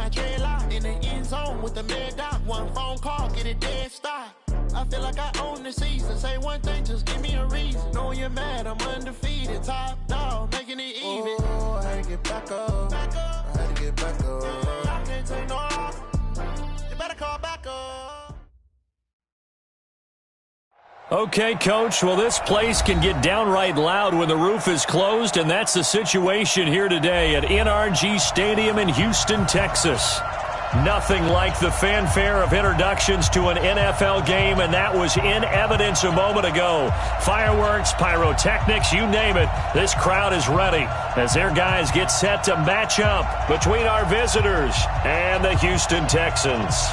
my dreadlock in the end zone with the mad dot. One phone call, get it dead stop. I feel like I own the season. Say one thing, just give me a reason. Know you're mad, I'm undefeated. Top dog, making it even. Oh, I had to get back up. I had to get back up. I can't take no off. You better call back up. Okay, Coach, well, this place can get downright loud when the roof is closed, and that's the situation here today at NRG Stadium in Houston, Texas. Nothing like the fanfare of introductions to an NFL game, and that was in evidence a moment ago. Fireworks, pyrotechnics, you name it. This crowd is ready as their guys get set to match up between our visitors and the Houston Texans.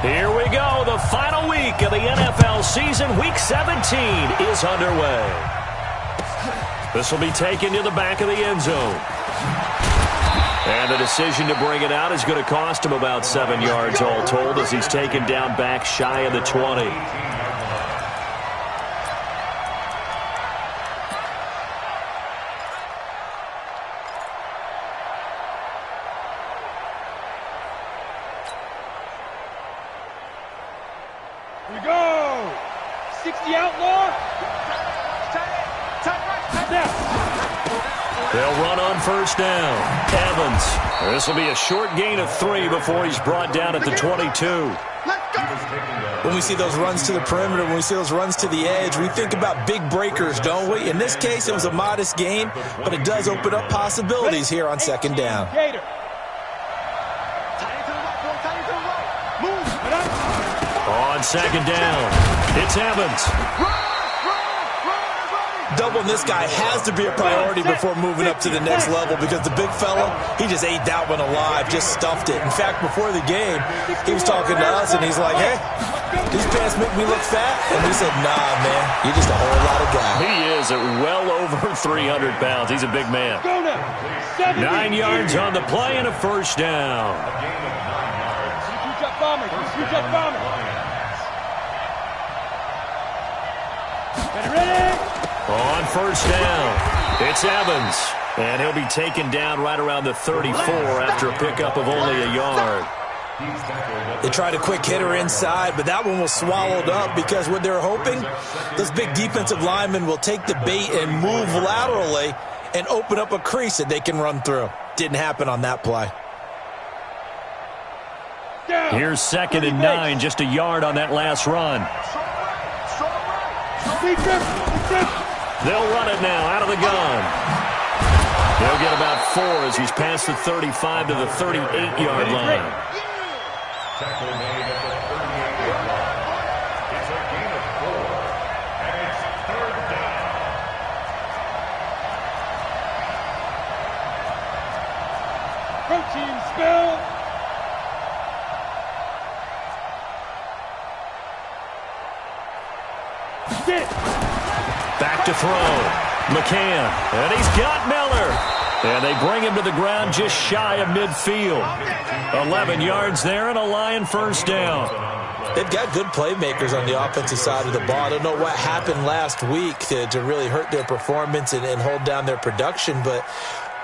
Here we go. The final week of the NFL season. Week 17 is underway. This will be taken to the back of the end zone. And the decision to bring it out is going to cost him about 7 yards all told as he's taken down back shy of the 20. Here we go. 60 outlaw. They'll run on first down. Evans. This will be a short gain of 3 before he's brought down at the 22. When we see those runs to the perimeter, when we see those runs to the edge, we think about big breakers, don't we? In this case, it was a modest gain, but it does open up possibilities here on second down. On second down, it's Evans. Doubling this guy has to be a priority before moving up to the next level because the big fella, he just ate that one alive, just stuffed it. In fact, before the game, he was talking to us, and he's like, hey, these pants make me look fat? And we said, nah, man, you're just a whole lot of guy. He is at well over 300 pounds. He's a big man. 9 yards on the play and a first down. On first down, it's Evans, and he'll be taken down right around the 34 after a pickup of only a yard. They tried a quick hitter inside, but that one was swallowed up because what they're hoping, those big defensive linemen will take the bait and move laterally and open up a crease that they can run through. Didn't happen on that play. Here's 2nd and 9, just a yard on that last run. They'll run it now out of the gun. They'll get about 4 as he's past the 35 to the 38-yard line. Protein spill. Back to throw. McCann. And he's got Miller. And they bring him to the ground just shy of midfield. 11 yards there and a Lion first down. They've got good playmakers on the offensive side of the ball. I don't know what happened last week to really hurt their performance and hold down their production, but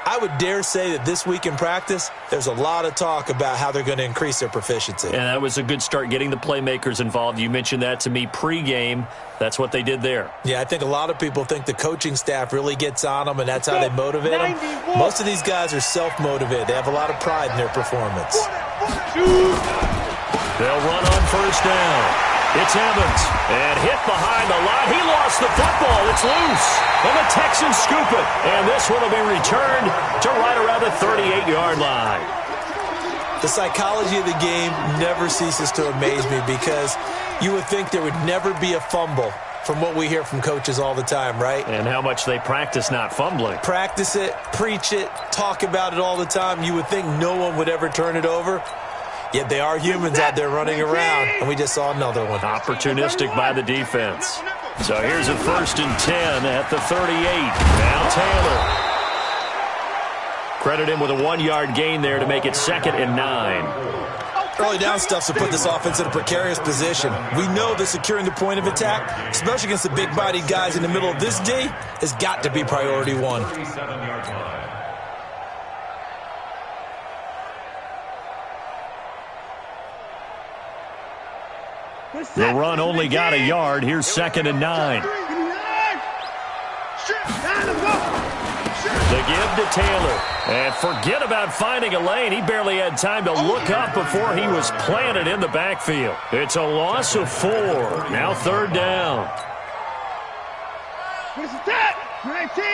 I would dare say that this week in practice, there's a lot of talk about how they're going to increase their proficiency. And that was a good start getting the playmakers involved. You mentioned that to me pregame. That's what they did there. Yeah, I think a lot of people think the coaching staff really gets on them, and that's how they motivate them. Most of these guys are self-motivated. They have a lot of pride in their performance. They'll run on first down. It's Evans, and hit behind the line. He lost the football. It's loose, and the Texans scoop it. And this one will be returned to right around the 38-yard line. The psychology of the game never ceases to amaze me because you would think there would never be a fumble from what we hear from coaches all the time, right? And how much they practice not fumbling. Practice it, preach it, talk about it all the time. You would think no one would ever turn it over. Yet they are humans out there running around, and we just saw another one. Opportunistic by the defense. So here's a 1st and 10 at the 38. Now Taylor. Credit him with a 1-yard gain there to make it 2nd and 9. Early down stuff to put this offense in a precarious position. We know that securing the point of attack, especially against the big-bodied guys in the middle of this D, has got to be priority one. The run only got a yard. Here's 2nd and 9. The give to Taylor. And forget about finding a lane. He barely had time to look up before he was planted in the backfield. It's a loss of 4. Now 3rd down. What's that? 19!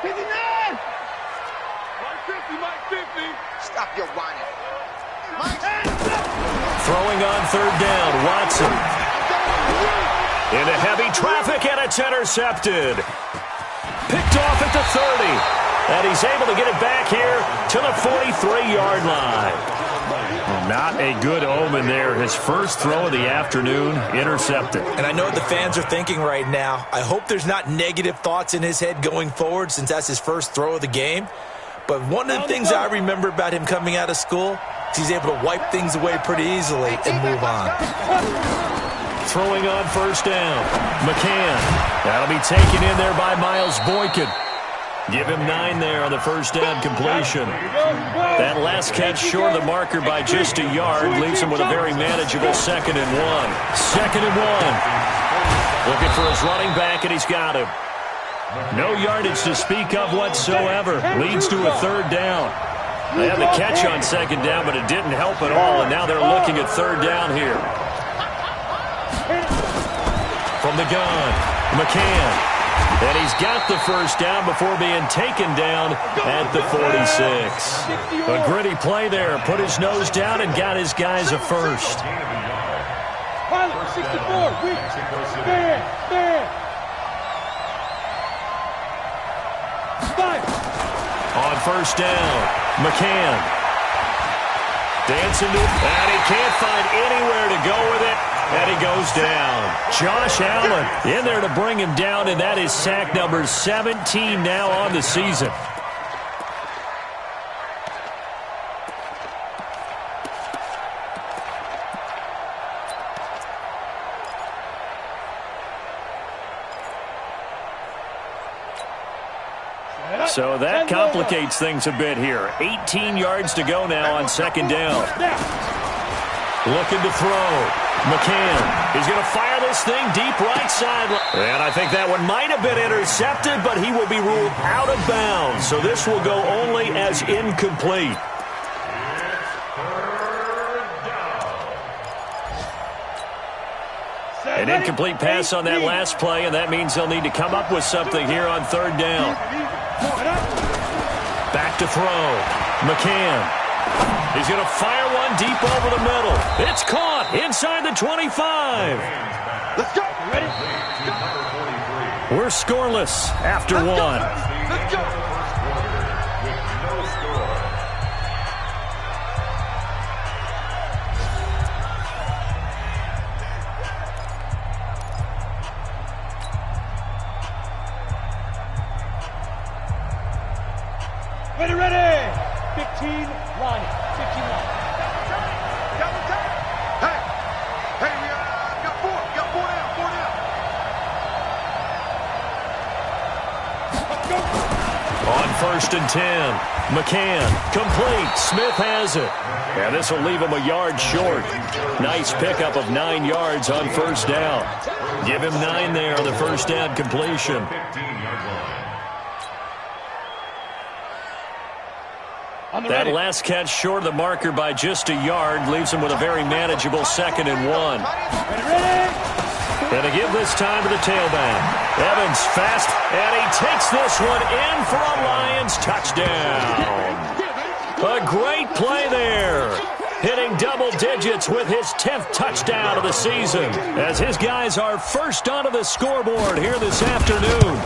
59! Mike 50! Stop your whining. Throwing on 3rd down, Watson. Into heavy traffic, and it's intercepted. Picked off at the 30. And he's able to get it back here to the 43-yard line. Well, not a good omen there. His first throw of the afternoon, intercepted. And I know what the fans are thinking right now. I hope there's not negative thoughts in his head going forward since that's his first throw of the game. But one of the things I remember about him coming out of school is he's able to wipe things away pretty easily and move on. Throwing on 1st down. McCann. That'll be taken in there by Miles Boykin. Give him 9 there on the 1st down completion. That last catch short of the marker by just a yard leaves him with a very manageable 2nd and 1. 2nd and 1. Looking for his running back, and he's got him. No yardage to speak of whatsoever. Leads to a 3rd down. They had the catch on 2nd down, but it didn't help at all, and now they're looking at 3rd down here. From the gun, McCann. And he's got the 1st down before being taken down at the 46. A gritty play there. Put his nose down and got his guys a 1st. Pilot, 64, weak. Stand. On 1st down, McCann. Dancing to it, and he can't find anywhere to go with it, and he goes down. Josh Allen in there to bring him down, and that is sack number 17 now on the season. So that complicates things a bit here. 18 yards to go now on 2nd down. Looking to throw. McCann. He's going to fire this thing deep right side. And I think that one might have been intercepted, but he will be ruled out of bounds. So this will go only as incomplete. An incomplete pass on that last play, and that means they'll need to come up with something here on 3rd down. Back to throw. McCann. He's going to fire one deep over the middle. It's caught inside the 25. Let's go. Ready? We're scoreless after one. Let's go. Ready. 15 line. 15 line. Hey, we got 4 down. On 1st and 10, McCann, complete. Smith has it. And this will leave him a yard short. Nice pickup of 9 yards on 1st down. Give him 9 there on the 1st down completion. That last catch short of the marker by just a yard leaves him with a very manageable 2nd and 1. And to give this time to the tailback. Evans fast, and he takes this one in for a Lions touchdown. A great play there. Hitting double digits with his 10th touchdown of the season as his guys are first onto the scoreboard here this afternoon.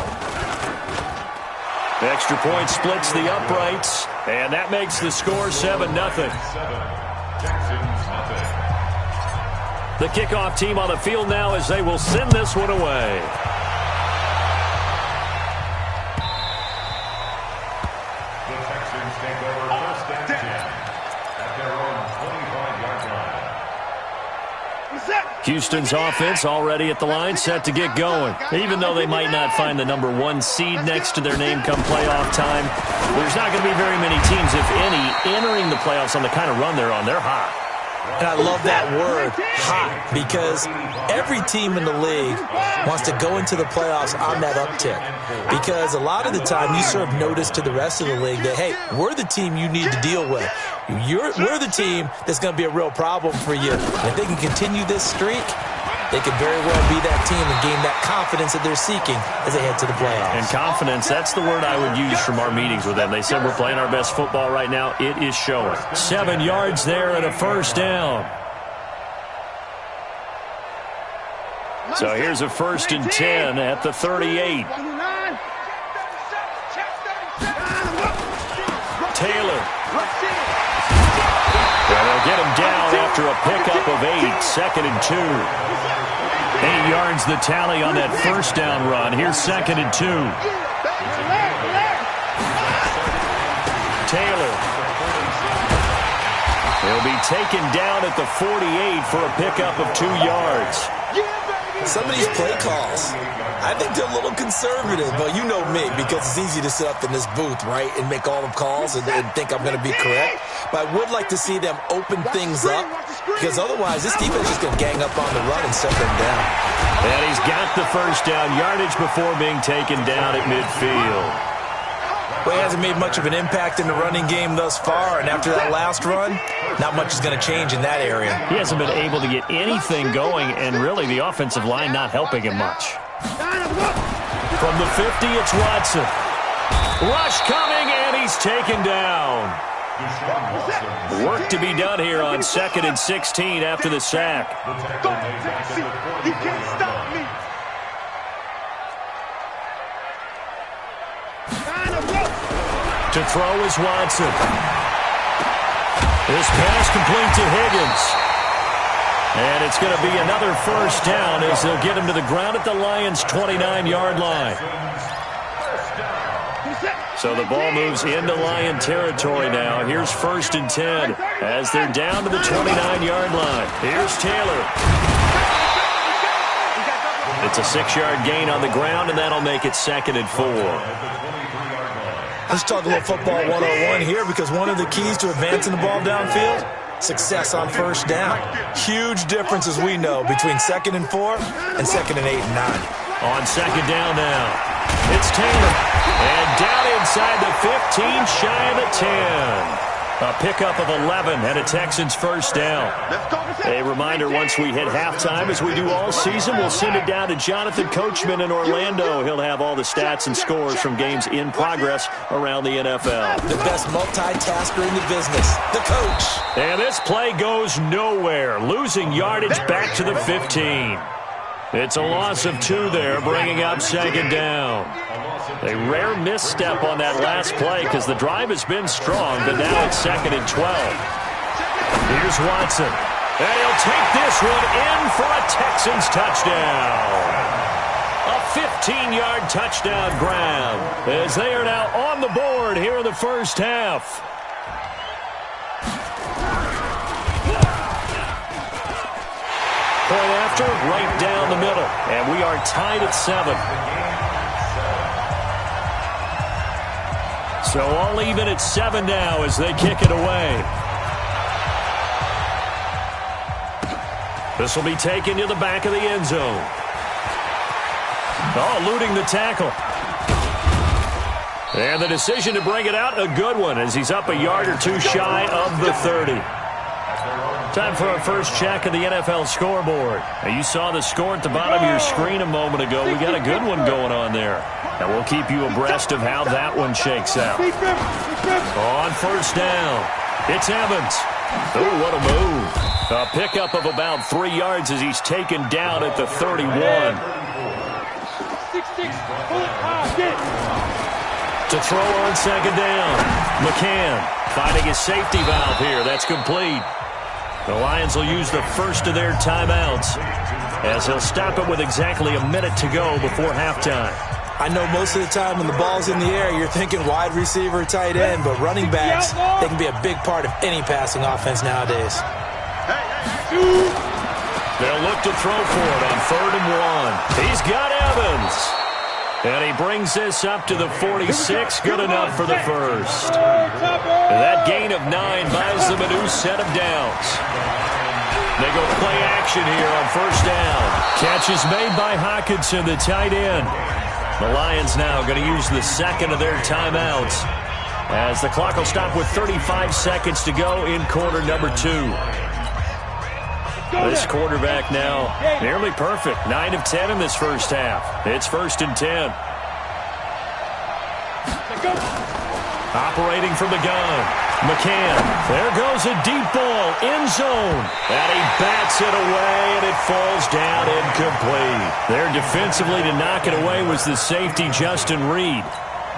Extra point splits the uprights, and that makes the score 7-0. The kickoff team on the field now as they will send this one away. Houston's offense already at the line, set to get going. Even though they might not find the number 1 seed next to their name come playoff time, there's not going to be very many teams, if any, entering the playoffs on the kind of run they're on. They're hot. And I love that word, hot, because every team in the league wants to go into the playoffs on that uptick. Because a lot of the time you serve notice to the rest of the league that, hey, we're the team you need to deal with. We're the team that's going to be a real problem for you. And if they can continue this streak, they could very well be that team and gain that confidence that they're seeking as they head to the playoffs. And confidence, that's the word I would use from our meetings with them. They said we're playing our best football right now. It is showing. 7 yards there and a first down. So here's a 1st and 10 at the 38. Taylor. And they'll get him down after a pickup of 8. 2nd and 2. 8 yards the tally on that first down run. Here's 2nd and 2. Taylor. He'll be taken down at the 48 for a pickup of 2 yards. Some of these play calls, I think they're a little conservative, but you know me, because it's easy to sit up in this booth, right, and make all the calls and think I'm going to be correct. But I would like to see them open things up, because otherwise this defense is going to gang up on the run and shut them down. And he's got the first down yardage before being taken down at midfield. Well, he hasn't made much of an impact in the running game thus far, and after that last run, not much is going to change in that area. He hasn't been able to get anything going, and really the offensive line not helping him much. From the 50, it's Watson. Rush coming, and he's taken down. Work to be done here on 2nd and 16 after the sack. He can't stop me. To throw is Watson. This pass complete to Higgins. And it's going to be another first down as they'll get him to the ground at the Lions' 29-yard line. So the ball moves into Lion territory now. Here's 1st and 10 as they're down to the 29-yard line. Here's Taylor. It's a 6-yard gain on the ground, and that'll make it 2nd and 4. Let's talk a little football 101 here, because one of the keys to advancing the ball downfield, success on first down. Huge difference, as we know, between 2nd and 4 and 2nd and 8 and 9. On 2nd down now, it's Taylor. And down inside the 15, shy of the 10. A pickup of 11 and a Texans first down. A reminder, once we hit halftime, as we do all season, we'll send it down to Jonathan Coachman in Orlando. He'll have all the stats and scores from games in progress around the NFL. The best multitasker in the business, the coach. And this play goes nowhere, losing yardage back to the 15. It's a loss of 2 there, bringing up 2nd down. A rare misstep on that last play because the drive has been strong, but now it's 2nd and 12. Here's Watson. And he'll take this one in for a Texans touchdown. A 15-yard touchdown grab as they are now on the board here in the first half. Point after, right down the middle. And we are tied at 7. So all even at 7 now as they kick it away. This will be taken to the back of the end zone. Oh, eluding the tackle. And the decision to bring it out, a good one, as he's up a yard or 2 shy of the 30. Time for our first check of the NFL scoreboard. Now, you saw the score at the bottom of your screen a moment ago. We got a good one going on there. And we'll keep you abreast of how that one shakes out. On first down, it's Evans. Oh, what a move. A pickup of about 3 yards as he's taken down at the 31. 6-6, pull it high, get it. To throw on 2nd down, McCann finding his safety valve here. That's complete. The Lions will use the first of their timeouts as he'll stop it with exactly a minute to go before halftime. I know most of the time when the ball's in the air, you're thinking wide receiver, tight end, but running backs, they can be a big part of any passing offense nowadays. They'll look to throw for it on 3rd and 1. He's got Evans. And he brings this up to the 46. Good enough for the first. That gain of 9 buys them a new set of downs. They go play action here on 1st down. Catch is made by Hockenson, the tight end. The Lions now going to use the second of their timeouts, as the clock will stop with 35 seconds to go in quarter number 2. This quarterback now nearly perfect. 9 of 10 in this first half. It's 1st and 10. Operating from the gun, McCann. There goes a deep ball, end zone. And he bats it away, and it falls down incomplete. There defensively to knock it away was the safety, Justin Reed.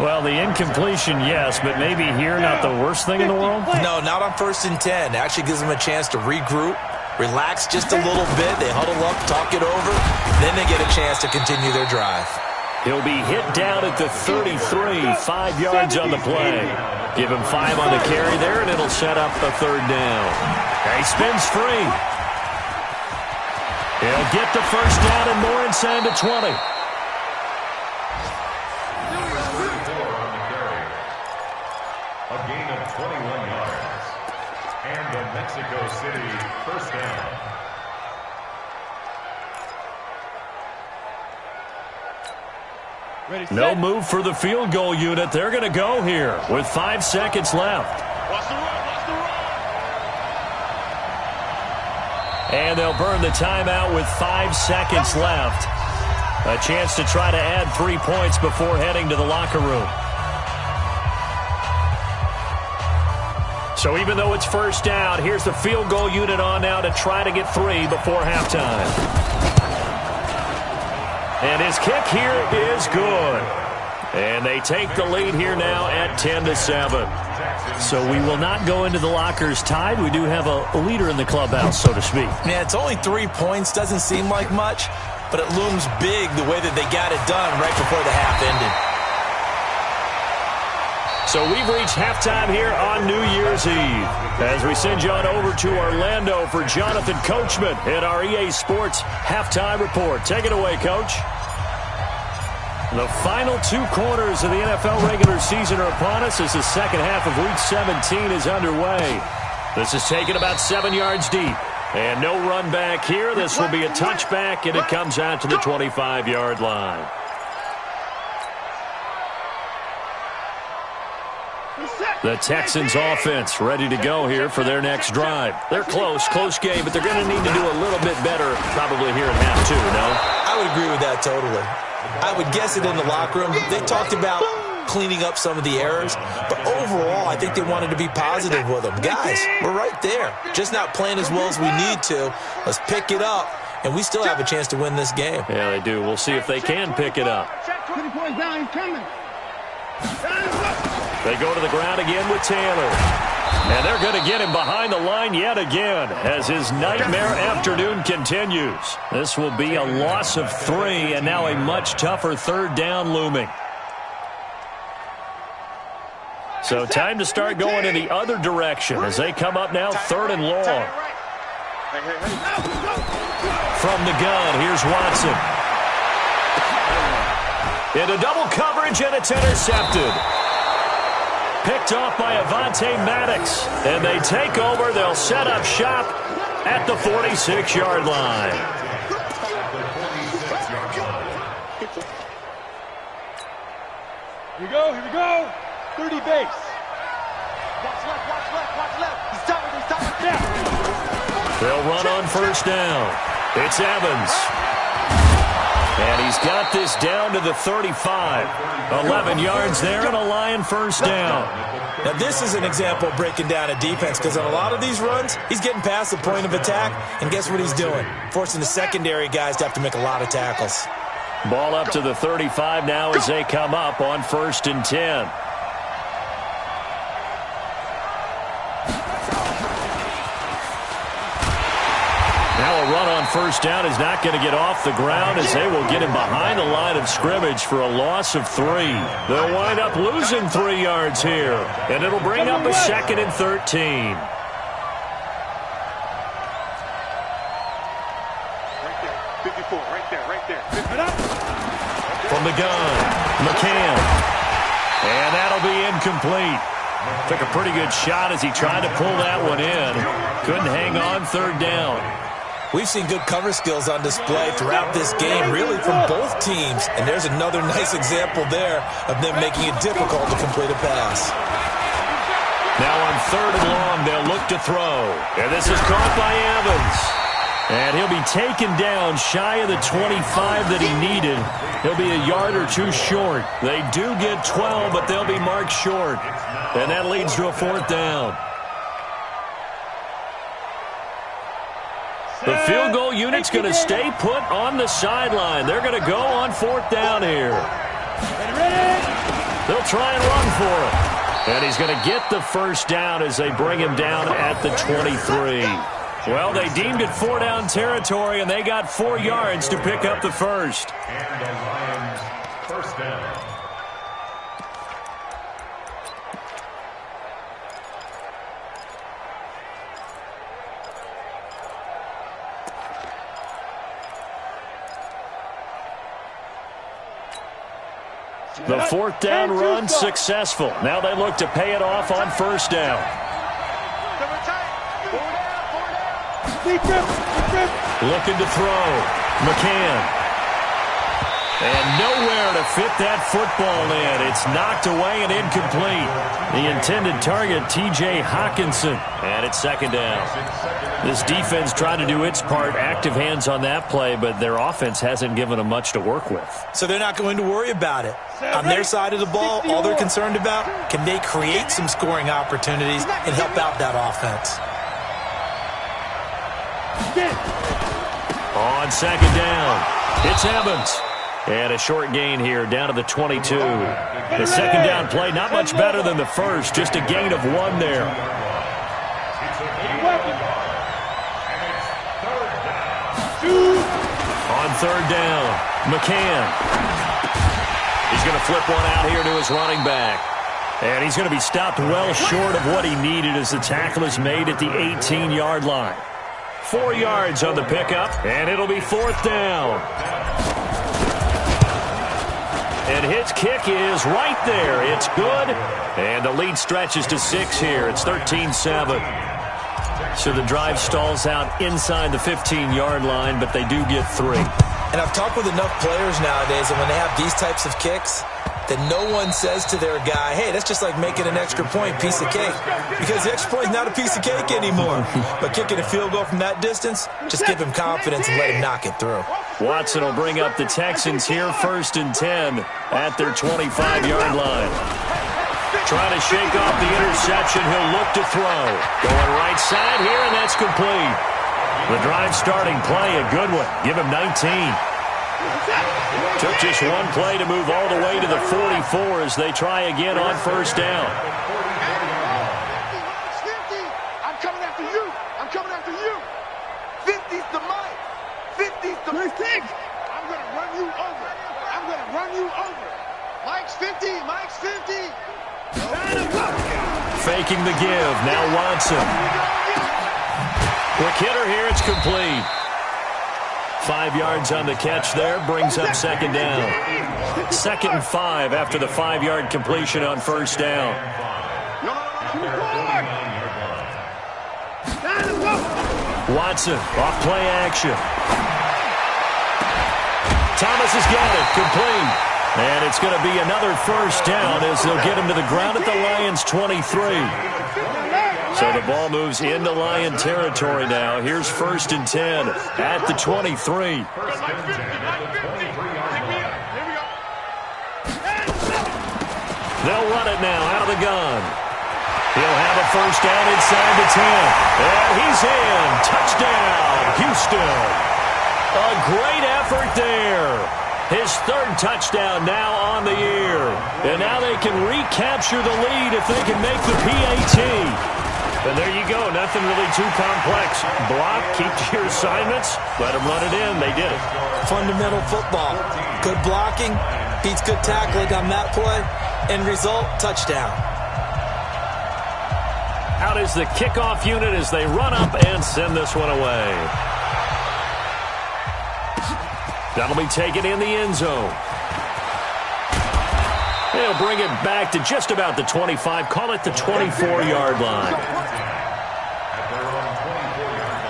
Well, the incompletion, yes, but maybe here not the worst thing in the world? No, not on 1st and 10. It actually gives them a chance to regroup, relax just a little bit. They huddle up, talk it over. Then they get a chance to continue their drive. He'll be hit down at the 33, 5 yards on the play. Give him 5 on the carry there, and it'll set up a 3rd down. He spins free. He'll get the 1st down and more inside the 20. A gain of 21 yards. And the Mexico City 1st down. No move for the field goal unit. They're going to go here with 5 seconds left. And they'll burn the timeout with 5 seconds left. A chance to try to add 3 points before heading to the locker room. So even though it's 1st down, here's the field goal unit on now to try to get 3 before halftime. And his kick here is good. And they take the lead here now at 10-7. So we will not go into the lockers tied. We do have a leader in the clubhouse, so to speak. Yeah, it's only 3 points. Doesn't seem like much, but it looms big the way that they got it done right before the half ended. So we've reached halftime here on New Year's Eve, as we send you on over to Orlando for Jonathan Coachman in our EA Sports Halftime Report. Take it away, Coach. The final 2 quarters of the NFL regular season are upon us as the second half of Week 17 is underway. This is taken about 7 yards deep. And no run back here. This will be a touchback, and it comes out to the 25-yard line. The Texans offense ready to go here for their next drive. They're close game, but they're going to need to do a little bit better probably here in half 2, no? I would agree with that totally. I would guess it in the locker room. They talked about cleaning up some of the errors, but overall, I think they wanted to be positive with them. Guys, we're right there. Just not playing as well as we need to. Let's pick it up, and we still have a chance to win this game. Yeah, they do. We'll see if they can pick it up. 20 points down, coming. They go to the ground again with Taylor. And they're going to get him behind the line yet again as his nightmare afternoon continues. This will be a loss of 3 and now a much tougher 3rd down looming. So time to start going in the other direction as they come up now 3rd and long. From the gun, here's Watson. Into double coverage, and it's intercepted. Picked off by Avonte Maddox. And they take over. They'll set up shop at the 46-yard line. Here we go. 30 base. Watch left. He's stopping now. They'll run on 1st down. It's Evans. And he's got this down to the 35. 11 yards there and a Lion 1st down. Now, this is an example of breaking down a defense because on a lot of these runs, he's getting past the point of attack, and guess what he's doing? Forcing the secondary guys to have to make a lot of tackles. Ball up to the 35 now as they come up on 1st and 10. Now a run on 1st down is not going to get off the ground as they will get him behind the line of scrimmage for a loss of 3. They'll wind up losing 3 yards here, and it'll bring up a 2nd and 13. 54, right there, right there. From the gun, McCann. And that'll be incomplete. Took a pretty good shot as he tried to pull that one in. Couldn't hang on third down. We've seen good cover skills on display throughout this game, really from both teams. And there's another nice example there of them making it difficult to complete a pass. Now on third and long, they'll look to throw. And this is caught by Evans. And he'll be taken down shy of the 25 that he needed. He'll be a yard or two short. They do get 12, but they'll be marked short. And that leads to a fourth down. The field goal unit's going to stay put on the sideline. They're going to go on fourth down here. They'll try and run for it. And he's going to get the first down as they bring him down at the 23. Well, they deemed it 4-down territory, and they got 4 yards to pick up the first. And the Lions, first down. The fourth down run successful. Now they look to pay it off on first down. Looking to throw. McCann. And nowhere to fit that football in. It's knocked away and incomplete. The intended target, T.J. Hawkinson. And it's second down. This defense tried to do its part, active hands on that play, but their offense hasn't given them much to work with. So they're not going to worry about it. On their side of the ball, all they're concerned about, can they create some scoring opportunities and help out that offense? On second down, it's Evans. And a short gain here down to the 22. The second down play, not much better than the first, just a gain of 1 there. On third down, McCann. He's going to flip one out here to his running back. And he's going to be stopped well short of what he needed as the tackle is made at the 18-yard line. 4 yards on the pickup, and it'll be fourth down. And his kick is right there. It's good. And the lead stretches to 6 here. It's 13-7. So the drive stalls out inside the 15-yard line, but they do get 3. And I've talked with enough players nowadays, and when they have these types of kicks, that no one says to their guy, hey, that's just like making an extra point, piece of cake. Because the extra point is not a piece of cake anymore. But kicking a field goal from that distance, just give him confidence and let him knock it through. Watson will bring up the Texans here, 1st and 10 at their 25-yard line. Trying to shake off the interception. He'll look to throw. Going right side here, and that's complete. The drive starting play, a good one. Give him 19. Took just 1 play to move all the way to the 44 as they try again on first down. I'm coming after you. I'm coming after you. 50's the mic. 50's the mic. I'm going to run you over. I'm going to run you over. Mike's 50. Mike's 50. Faking the give. Now Watson. Quick hitter here. It's complete. 5 yards on the catch there. Brings up second down. 2nd and 5 after the 5-yard completion on first down. Watson off play action. Thomas has got it. Complete. And it's going to be another first down as they'll get him to the ground at the Lions' 23. So the ball moves into Lion territory now. Here's 1st and 10 at the 23. They'll run it now out of the gun. He'll have a first down inside the 10. And he's in. Touchdown, Houston. A great effort there. His 3rd touchdown now on the year. And now they can recapture the lead if they can make the PAT. And there you go. Nothing really too complex. Block, keep to your assignments, let them run it in. They did it. Fundamental football. Good blocking beats good tackling on that play. End result, touchdown. Out is the kickoff unit as they run up and send this one away. That'll be taken in the end zone. They'll bring it back to just about the 25. Call it the 24-yard line. At their own 24-yard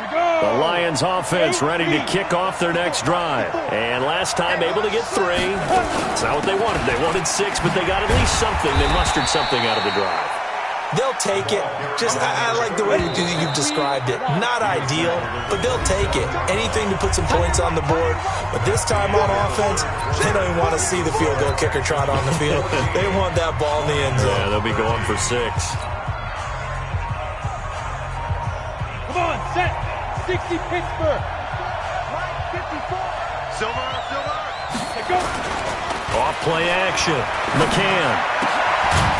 line. The Lions offense ready to kick off their next drive. And last time able to get 3. It's not what they wanted. They wanted 6, but they got at least something. They mustered something out of the drive. They'll take it. Just, I like the way you've described it. Not ideal, but they'll take it. Anything to put some points on the board. But this time on offense, they don't even want to see the field goal kicker trot on the field. They want that ball in the end zone. Yeah, they'll be going for 6. Come on, set. 60 Pittsburgh. Mike, 54. Silver. Hey, go. Off play action. McCann.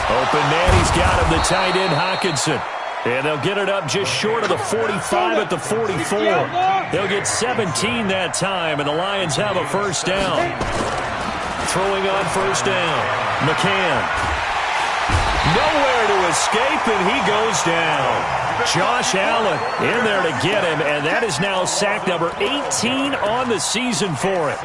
Open man, he's got him, the tight end, Hockenson. And they'll get it up just short of the 45 at the 44. They'll get 17 that time, and the Lions have a first down. Throwing on first down. McCann. Nowhere to escape, and he goes down. Josh Allen in there to get him, and that is now sack number 18 on the season for him.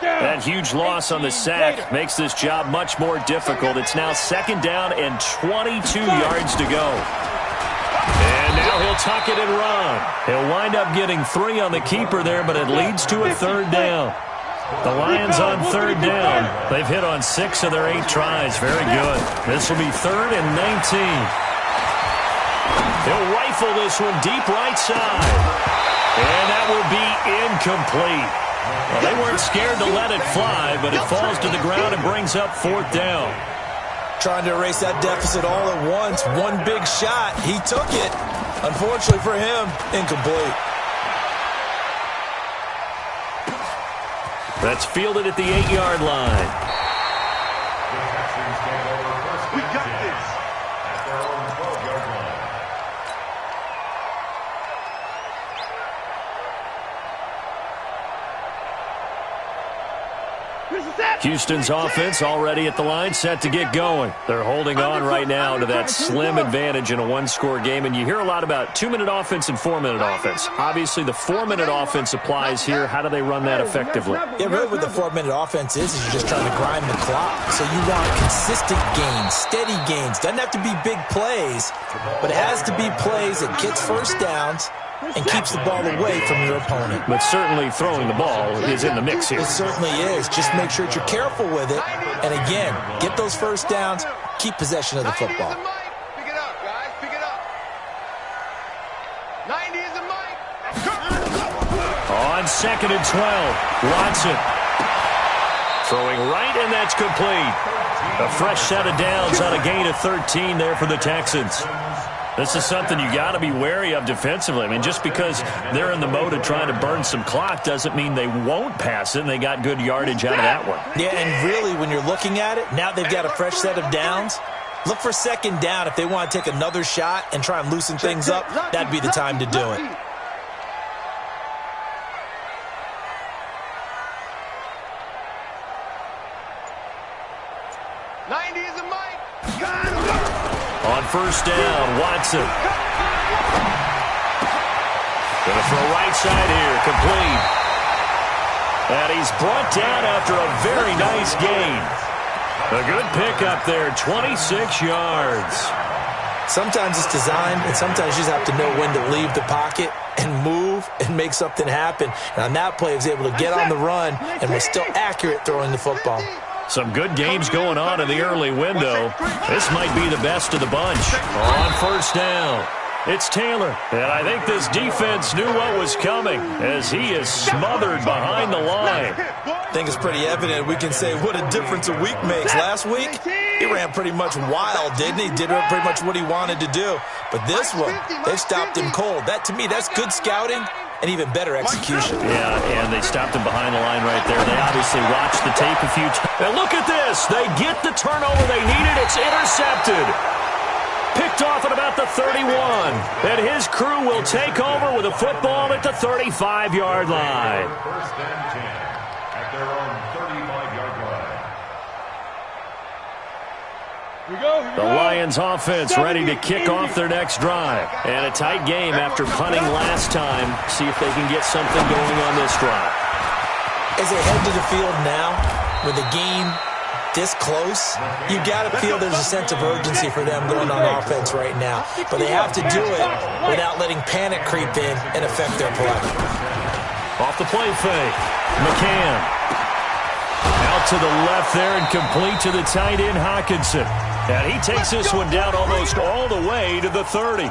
That huge loss on the sack makes this job much more difficult. It's now second down and 22 yards to go. And now he'll tuck it and run. He'll wind up getting 3 on the keeper there, but it leads to a third down. The Lions on third down. They've hit on 6 of their 8 tries. Very good. This will be 3rd and 19. He'll rifle this one deep right side. And that will be incomplete. Well, they weren't scared to let it fly, but it falls to the ground and brings up 4th down. Trying to erase that deficit all at once. One big shot. He took it. Unfortunately for him, incomplete. That's fielded at the 8-yard line. We got this. At their own 12-yard line. Houston's offense already at the line, set to get going. They're holding on right now to that slim advantage in a one-score game, and you hear a lot about 2-minute offense and 4-minute offense. Obviously, the 4-minute offense applies here. How do they run that effectively? Yeah, really what the 4-minute offense is you're just trying to grind the clock. So you want consistent gains, steady gains. Doesn't have to be big plays, but it has to be plays that gets first downs and keeps the ball away from your opponent. But certainly throwing the ball is in the mix here. It certainly is. Just make sure that you're careful with it. And again, get those first downs, keep possession of the football. 90 is the mic. Pick it up, guys. Pick it up. 90 is the mic. On 2nd and 12, Watson. Throwing right, and that's complete. A fresh set of downs on a gain of 13 there for the Texans. This is something you got to be wary of defensively. I mean, just because they're in the mode of trying to burn some clock doesn't mean they won't pass it, and they got good yardage out of that one. Yeah, and really, when you're looking at it, now they've got a fresh set of downs. Look for second down. If they want to take another shot and try and loosen things up, that'd be the time to do it. On first down, Watson. Going to throw right side here, complete. And he's brought down after a very nice gain. A good pickup there, 26 yards. Sometimes it's designed, and sometimes you just have to know when to leave the pocket and move and make something happen. And on that play, he was able to get on the run and was still accurate throwing the football. Some good games going on in the early window. This might be the best of the bunch. On first down, it's Taylor. And I think this defense knew what was coming as he is smothered behind the line. I think it's pretty evident. We can say what a difference a week makes. Last week, he ran pretty much wild, didn't he? Did pretty much what he wanted to do. But this one, they stopped him cold. That, to me, that's good scouting and even better execution. Yeah, and they stopped him behind the line right there. They obviously watched the tape a few times. And look at this. They get the turnover they needed. It's intercepted. Picked off at about the 31. And his crew will take over with a football at the 35-yard line. First and 10 at their own 35-yard line. The Lions offense ready to kick off their next drive. And a tight game after punting last time. See if they can get something going on this drive. As they head to the field now, with the game this close, you got to feel there's a sense of urgency for them going on offense right now. But they have to do it without letting panic creep in and affect their play. Off the play fake, McCann. Out to the left there and complete to the tight end, Hawkinson. And he takes this one down almost all the way to the 30.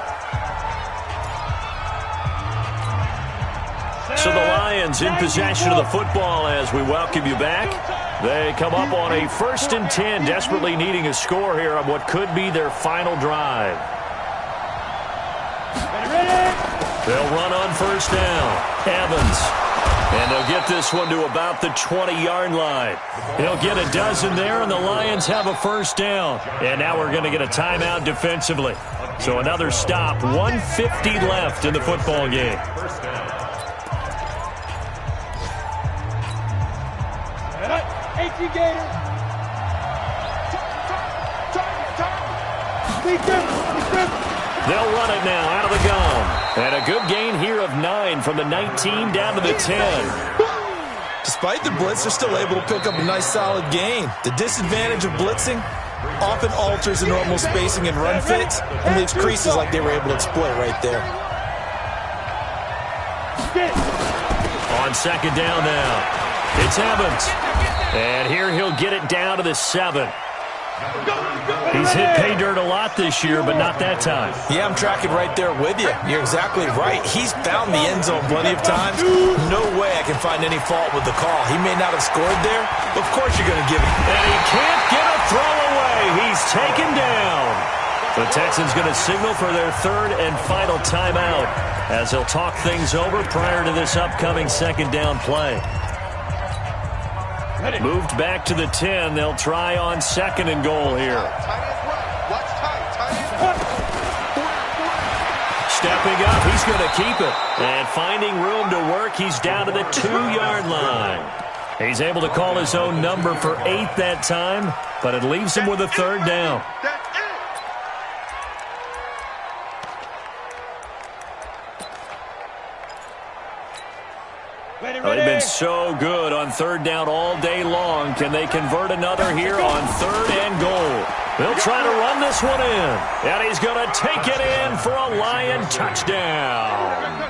So the Lions in possession of the football as we welcome you back. They come up on a 1st and 10, desperately needing a score here on what could be their final drive. They'll run on 1st down. Evans. And they'll get this one to about the 20-yard line. He'll get a dozen there, and the Lions have a 1st down. And now we're going to get a timeout defensively. So another stop, 1:50 left in the football game. They'll run it now out of the gun. And a good gain here of 9 from the 19 down to the 10. Despite the blitz, they're still able to pick up a nice solid gain. The disadvantage of blitzing often alters the normal spacing and run fits and leaves creases like they were able to exploit right there. On 2nd down now, it's Evans. And here he'll get it down to the 7. He's hit pay dirt a lot this year, but not that time. Yeah, I'm tracking right there with you. You're exactly right. He's found the end zone plenty of times. No way I can find any fault with the call. He may not have scored there, but of course you're going to give it. And he can't get a throw away. He's taken down. The Texans going to signal for their 3rd and final timeout as they'll talk things over prior to this upcoming 2nd down play. Moved back to the 10. They'll try on 2nd and goal here. Stepping up, he's going to keep it. And finding room to work, he's down to the 2-yard line. He's able to call his own number for 8 that time, but it leaves him with a 3rd down. They've been so good on 3rd down all day long. Can they convert another here on 3rd and goal? They'll try to run this one in. And he's going to take it in for a Lion touchdown.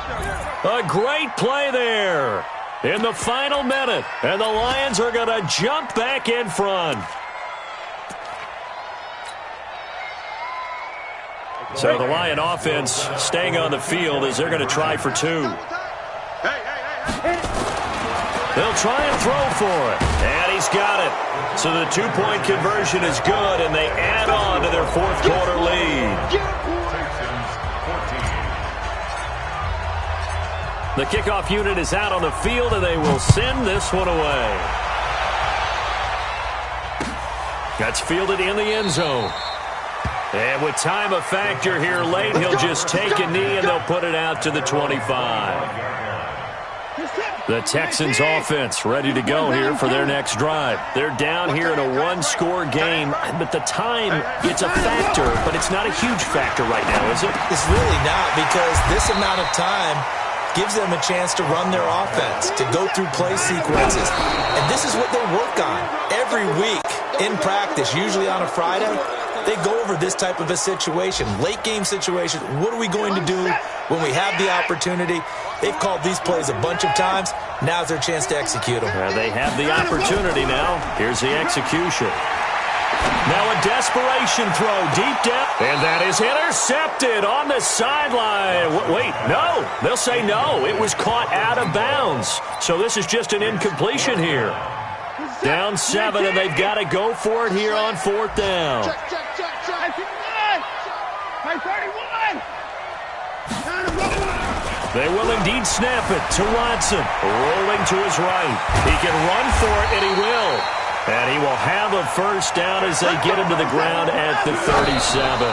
A great play there in the final minute. And the Lions are going to jump back in front. So the Lion offense staying on the field as they're going to try for 2. They'll try and throw for it. And he's got it. So the 2-point conversion is good, and they add on to their 4th quarter lead. The kickoff unit is out on the field, and they will send this one away. That's fielded in the end zone. And with time a factor here late, he'll just take a knee, and they'll put it out to the 25. The Texans offense ready to go here for their next drive. They're down here in a 1-score game, but the time, it's a factor, but it's not a huge factor right now, is it? It's really not, because this amount of time gives them a chance to run their offense, to go through play sequences. And this is what they work on every week in practice, usually on a Friday. They go over this type of a situation, late game situation. What are we going to do when we have the opportunity? They've called these plays a bunch of times. Now's their chance to execute them. They have the opportunity now. Here's the execution. Now a desperation throw deep down. And that is intercepted on the sideline. Wait, no. They'll say no. It was caught out of bounds. So this is just an incompletion here. Down 7, and they've got to go for it here on 4th down. They will indeed snap it to Watson. Rolling to his right. He can run for it, and he will. And he will have a 1st down as they get him to the ground at the 37.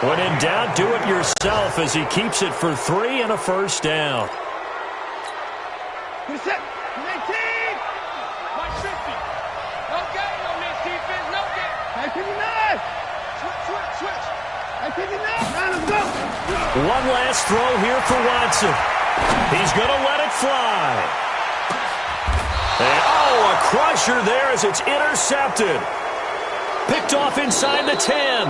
When in doubt, do it yourself as he keeps it for 3 and a 1st down. One last throw here for Watson. He's going to let it fly. And, oh, a crusher there as it's intercepted. Picked off inside the 10.